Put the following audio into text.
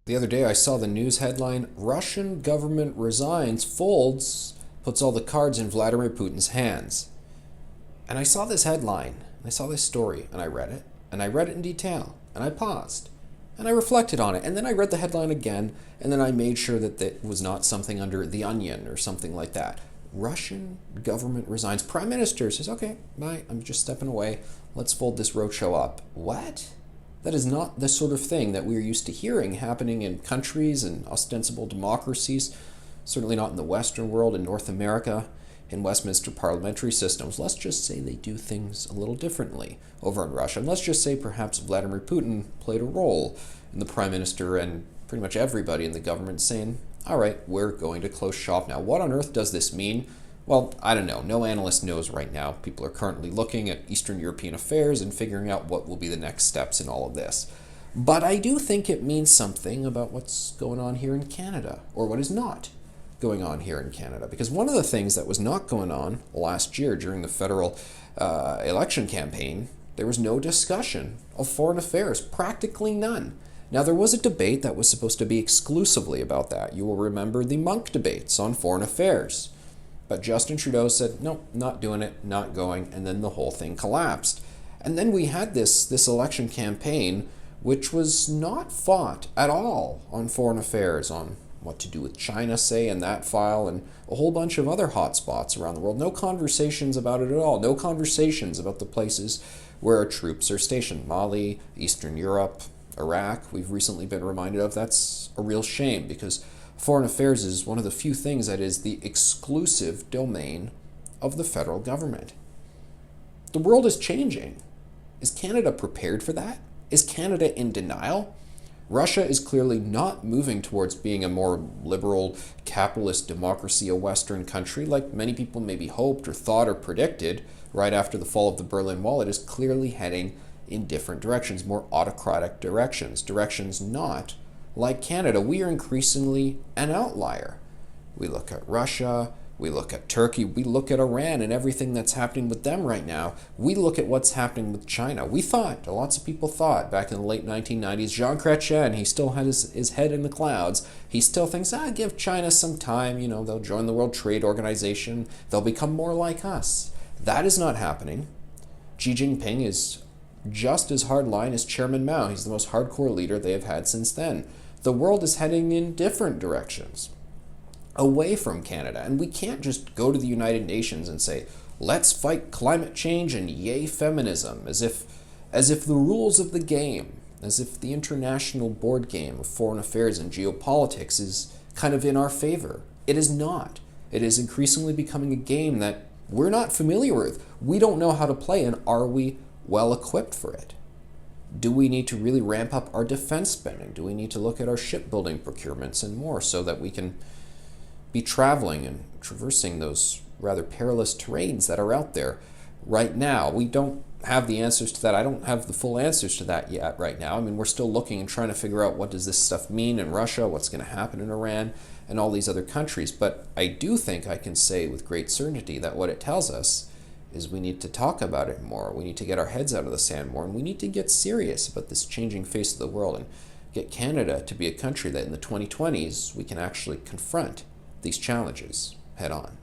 The other day I saw the news headline, Russian government resigns, folds, puts all the cards in Vladimir Putin's hands. And I saw this headline, and I saw this story, and I read it, and I read it in detail, and I paused, and I reflected on it, and then I read the headline again, and then I made sure that it was not something under The Onion or something like that. Russian government resigns. Prime Minister says, okay, bye, I'm just stepping away. Let's fold this roadshow up. What? That is not the sort of thing that we're used to hearing happening in countries and ostensible democracies, certainly not in the Western world, in North America, in Westminster parliamentary systems. Let's just say they do things a little differently over in Russia. And let's just say perhaps Vladimir Putin played a role in the prime minister and pretty much everybody in the government saying, all right, we're going to close shop now. What on earth does this mean? Well, I don't know. No analyst knows right now. People are currently looking at Eastern European affairs and figuring out what will be the next steps in all of this. But I do think it means something about what's going on here in Canada, or what is not going on here in Canada. Because one of the things that was not going on last year during the federal election campaign, there was no discussion of foreign affairs, practically none. Now, there was a debate that was supposed to be exclusively about that. You will remember the Monk debates on foreign affairs. But Justin Trudeau said, no, not doing it, not going, and then the whole thing collapsed. And then we had this election campaign, which was not fought at all on foreign affairs, on what to do with China, say, in that file, and a whole bunch of other hot spots around the world. No conversations about it at all. No conversations about the places where our troops are stationed. Mali, Eastern Europe, Iraq, we've recently been reminded of. That's a real shame, because foreign affairs is one of the few things that is the exclusive domain of the federal government. The world is changing. Is Canada prepared for that? Is Canada in denial? Russia is clearly not moving towards being a more liberal, capitalist democracy, a Western country, like many people maybe hoped or thought or predicted right after the fall of the Berlin Wall. It is clearly heading in different directions, more autocratic directions, directions not like Canada. We are increasingly an outlier. We look at Russia, we look at Turkey, we look at Iran and everything that's happening with them right now. We look at what's happening with China. We thought, lots of people thought back in the late 1990s, Jean Chrétien, he still had his head in the clouds. He still thinks, give China some time, they'll join the World Trade Organization, they'll become more like us. That is not happening. Xi Jinping is just as hardline as Chairman Mao. He's the most hardcore leader they have had since then. The world is heading in different directions, away from Canada. And we can't just go to the United Nations and say, let's fight climate change and yay feminism, as if the rules of the game, as if the international board game of foreign affairs and geopolitics is kind of in our favor. It is not. It is increasingly becoming a game that we're not familiar with. We don't know how to play, and are we well equipped for it? Do we need to really ramp up our defense spending? Do we need to look at our shipbuilding procurements and more so that we can be traveling and traversing those rather perilous terrains that are out there right now? We don't have the answers to that. I don't have the full answers to that yet right now. I mean, we're still looking and trying to figure out what does this stuff mean in Russia, what's going to happen in Iran, and all these other countries. But I do think I can say with great certainty that what it tells us is we need to talk about it more. We need to get our heads out of the sand more, and we need to get serious about this changing face of the world and get Canada to be a country that in the 2020s we can actually confront these challenges head on.